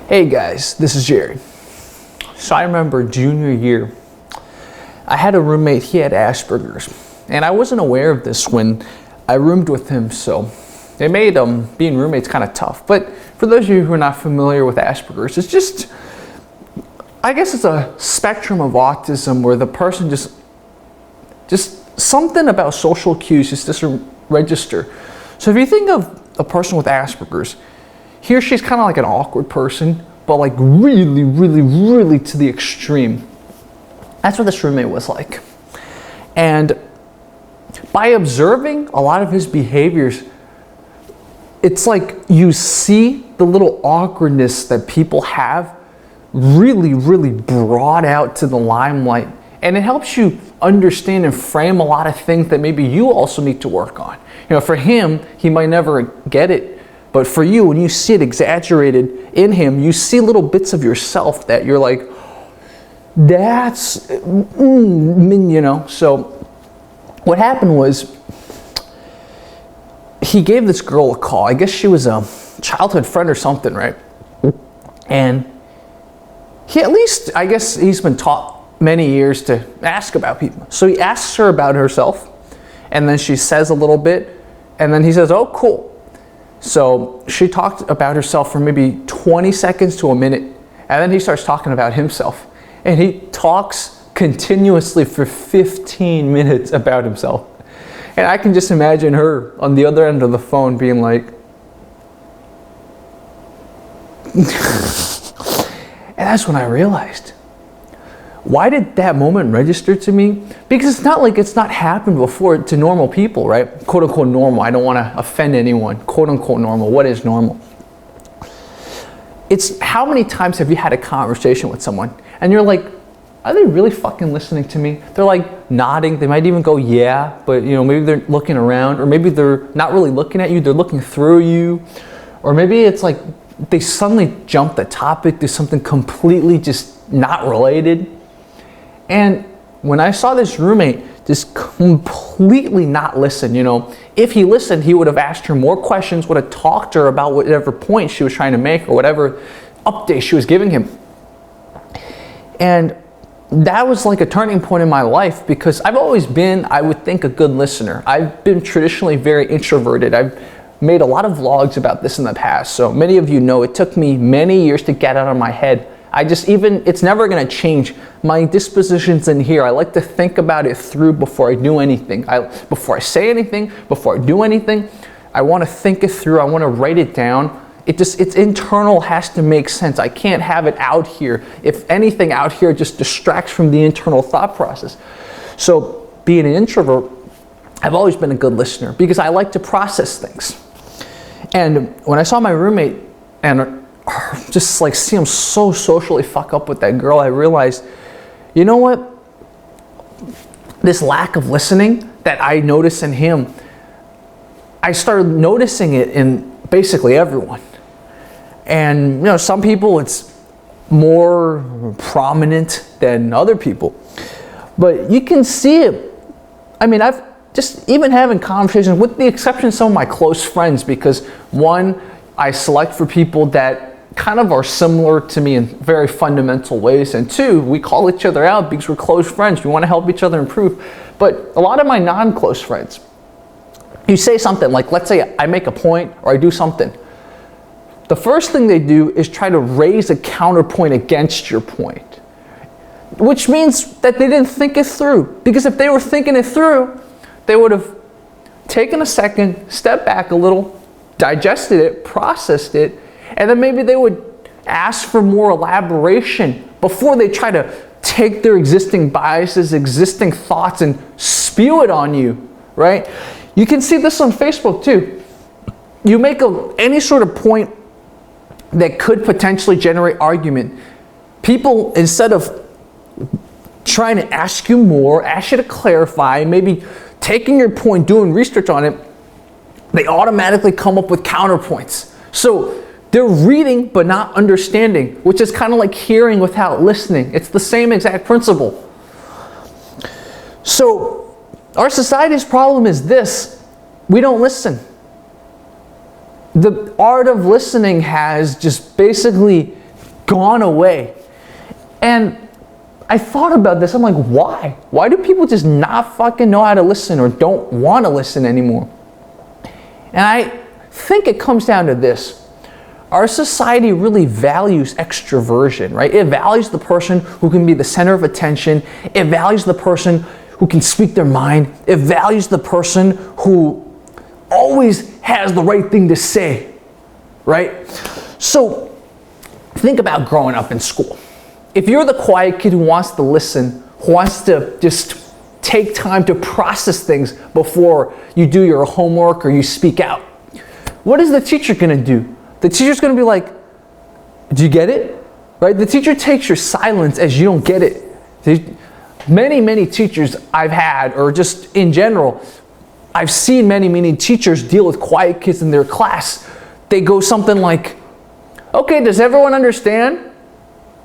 Hey guys, this is Jared. So I remember junior year, I had a roommate, he had Asperger's. And I wasn't aware of this when I roomed with him, so it made being roommates kind of tough. But for those of you who are not familiar with Asperger's, it's just, I guess it's a spectrum of autism where the person just something about social cues just doesn't register. So if you think of a person with Asperger's, he or she's kind of like an awkward person, but like really, really, really to the extreme. That's what this roommate was like. And by observing a lot of his behaviors, it's like you see the little awkwardness that people have really, really brought out to the limelight. And it helps you understand and frame a lot of things that maybe you also need to work on. You know, for him, he might never get it. But for you, when you see it exaggerated in him, you see little bits of yourself that you're like, that's, you know. So what happened was he gave this girl a call. I guess she was a childhood friend or something, right? And he at least, I guess he's been taught many years to ask about people. So he asks her about herself, and then she says a little bit, and then he says, oh, cool. So she talked about herself for maybe 20 seconds to a minute, and then he starts talking about himself. And he talks continuously for 15 minutes about himself. And I can just imagine her on the other end of the phone being like, and that's when I realized, why did that moment register to me? Because it's not like it's not happened before to normal people, right? Quote unquote normal. I don't want to offend anyone. Quote unquote normal. What is normal? It's how many times have you had a conversation with someone and you're like, are they really fucking listening to me? They're like nodding. They might even go, yeah, but you know, maybe they're looking around, or maybe they're not really looking at you. They're looking through you. Or maybe it's like they suddenly jump the topic to something completely just not related. And when I saw this roommate just completely not listen, you know, if he listened, he would have asked her more questions, would have talked to her about whatever point she was trying to make or whatever update she was giving him. And that was like a turning point in my life, because I've always been, I would think, a good listener. I've been traditionally very introverted. I've made a lot of vlogs about this in the past. So many of you know it took me many years to get out of my head. It's never going to change. My disposition's in here. I like to think about it through before I do anything. Before I say anything, before I do anything, I want to think it through. I want to write it down. It's internal, has to make sense. I can't have it out here. If anything out here just distracts from the internal thought process. So being an introvert, I've always been a good listener because I like to process things. And when I saw my roommate and just like see him so socially fuck up with that girl, I realized, you know what? This lack of listening that I notice in him, I started noticing it in basically everyone. And you know, some people it's more prominent than other people. But you can see it. I mean, I've just even having conversations, with the exception of some of my close friends, because one, I select for people that kind of are similar to me in very fundamental ways, and two, we call each other out because we're close friends. We want to help each other improve. But a lot of my non-close friends, you say something like, let's say I make a point or I do something. The first thing they do is try to raise a counterpoint against your point, which means that they didn't think it through. Because if they were thinking it through, they would have taken a second, stepped back a little, digested it, processed it, and then maybe they would ask for more elaboration before they try to take their existing biases, existing thoughts, and spew it on you, right? You can see this on Facebook too. You make any sort of point that could potentially generate argument. People, instead of trying to ask you more, ask you to clarify, maybe taking your point, doing research on it, they automatically come up with counterpoints. So they're reading but not understanding, which is kind of like hearing without listening. It's the same exact principle. So our society's problem is this: we don't listen. The art of listening has just basically gone away. And I thought about this. I'm like, why? Why do people just not fucking know how to listen or don't want to listen anymore? And I think it comes down to this. Our society really values extroversion, right? It values the person who can be the center of attention. It values the person who can speak their mind. It values the person who always has the right thing to say, right? So think about growing up in school. If you're the quiet kid who wants to listen, who wants to just take time to process things before you do your homework or you speak out, what is the teacher going to do? The teacher's going to be like, do you get it? Right? The teacher takes your silence as you don't get it. Many teachers I've had, or just in general, I've seen many teachers deal with quiet kids in their class. They go something like, okay, does everyone understand?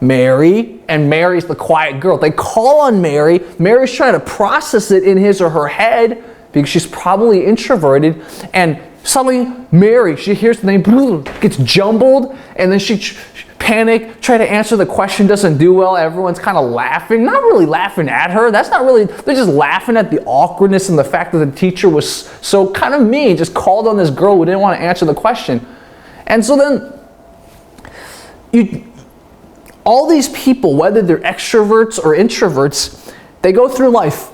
Mary, and Mary's the quiet girl. They call on Mary. Mary's trying to process it in his or her head because she's probably introverted, and suddenly Mary, she hears the name, gets jumbled, and then she panic, try to answer the question, doesn't do well. Everyone's kind of laughing, not really laughing at her. That's not really, they're just laughing at the awkwardness and the fact that the teacher was so kind of mean, just called on this girl who didn't want to answer the question. And so then all these people, whether they're extroverts or introverts, they go through life.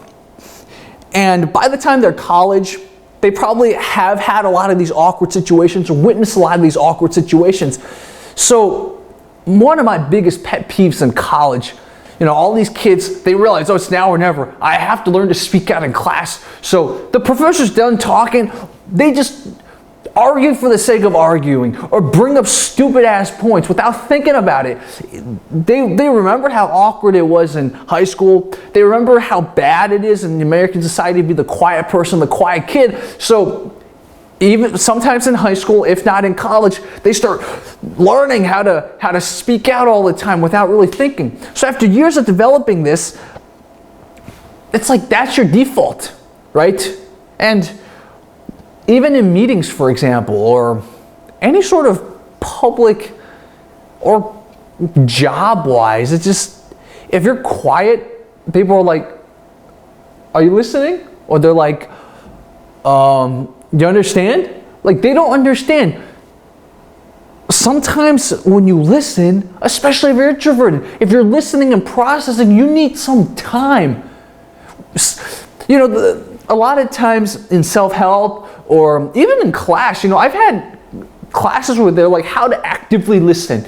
And by the time they're college, they probably have had a lot of these awkward situations or witnessed a lot of these awkward situations. So one of my biggest pet peeves in college, all these kids, they realize, oh, it's now or never. I have to learn to speak out in class. So the professor's done talking, they just argue for the sake of arguing or bring up stupid ass points without thinking about it. They remember how awkward it was in high school. They remember how bad it is in American society to be the quiet person, the quiet kid. So even sometimes in high school, if not in college, they start learning how to speak out all the time without really thinking. So after years of developing this, it's like that's your default, right? And even in meetings, for example, or any sort of public or job-wise, it's just, if you're quiet, people are like, are you listening? Or they're like, do you understand? Like, they don't understand. Sometimes when you listen, especially if you're introverted, if you're listening and processing, you need some time. A lot of times in self-help or even in class, I've had classes where they're like how to actively listen,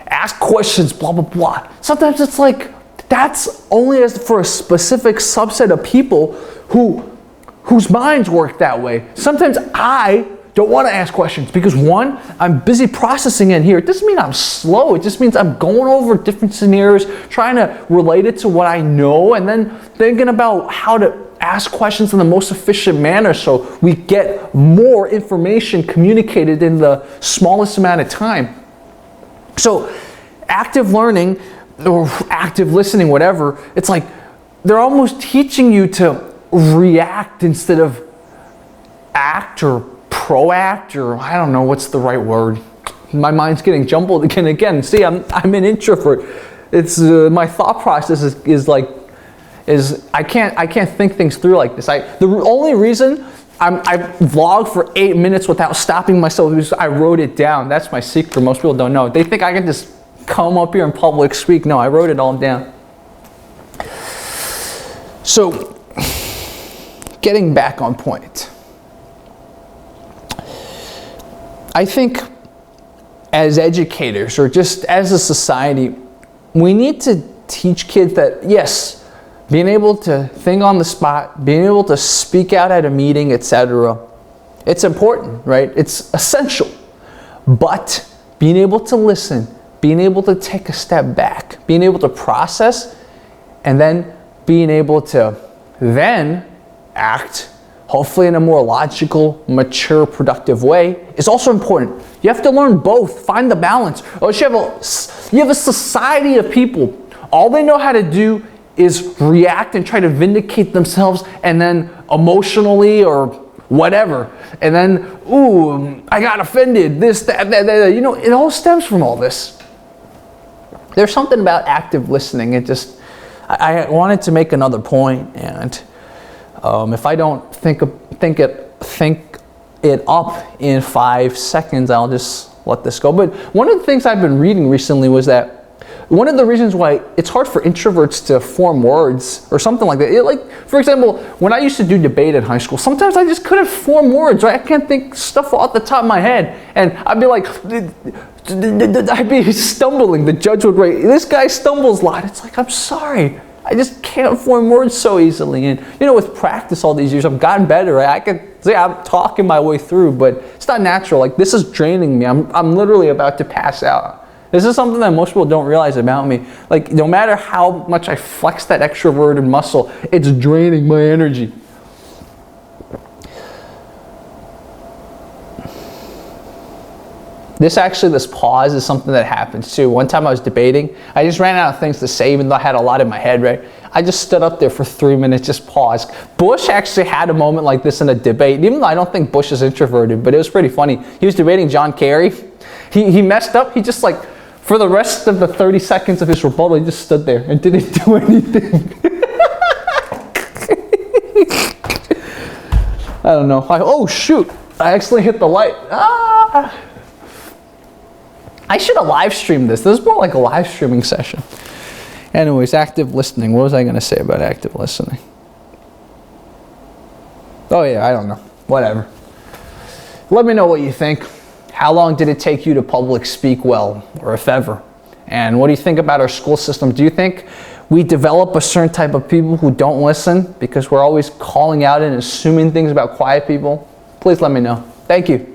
ask questions, blah, blah, blah. Sometimes it's like, that's only for a specific subset of people whose minds work that way. Sometimes I don't want to ask questions because one, I'm busy processing in here. It doesn't mean I'm slow. It just means I'm going over different scenarios, trying to relate it to what I know, and then thinking about how to ask questions in the most efficient manner so we get more information communicated in the smallest amount of time. So active learning or active listening, whatever, it's like they're almost teaching you to react instead of act or proact, or I don't know what's the right word. My mind's getting jumbled again. See, I'm an introvert. It's my thought process is I can't think things through like this. The only reason I vlog for 8 minutes without stopping myself is I wrote it down. That's my secret. Most people don't know. They think I can just come up here in public speak. No, I wrote it all down. So, getting back on point. I think as educators or just as a society, we need to teach kids that, yes, being able to think on the spot, being able to speak out at a meeting, etc., it's important, right? It's essential. But being able to listen, being able to take a step back, being able to process, and then being able to then act, hopefully in a more logical, mature, productive way, is also important. You have to learn both, find the balance. Or you have a society of people, all they know how to do is react and try to vindicate themselves, and then emotionally or whatever, and then, ooh, I got offended, this, that, it all stems from all this. there's something about active listening. I wanted to make another point, and if I don't think it up in 5 seconds, I'll just let this go. But one of the things I've been reading recently was that one of the reasons why it's hard for introverts to form words or something like that. Like, for example, when I used to do debate in high school, sometimes I just couldn't form words, right? I can't think stuff off the top of my head. And I'd be like, I'd be stumbling. The judge would write, this guy stumbles a lot. It's like, I'm sorry. I just can't form words so easily. And, you know, with practice all these years, I've gotten better. Right? I can say I'm talking my way through, but it's not natural. Like, this is draining me. I'm literally about to pass out. This is something that most people don't realize about me. Like, no matter how much I flex that extroverted muscle, it's draining my energy. This pause is something that happens too. One time I was debating, I just ran out of things to say even though I had a lot in my head, right? I just stood up there for 3 minutes, just paused. Bush actually had a moment like this in a debate, even though I don't think Bush is introverted, but it was pretty funny. He was debating John Kerry. He messed up, he just like, for the rest of the 30 seconds of his rebuttal, he just stood there and didn't do anything. I don't know. Oh shoot, I actually hit the light. I should have live streamed this. This is more like a live streaming session. Anyways, active listening. What was I going to say about active listening? Oh yeah, I don't know. Whatever. Let me know what you think. How long did it take you to public speak well, or if ever? And what do you think about our school system? Do you think we develop a certain type of people who don't listen because we're always calling out and assuming things about quiet people? Please let me know. Thank you.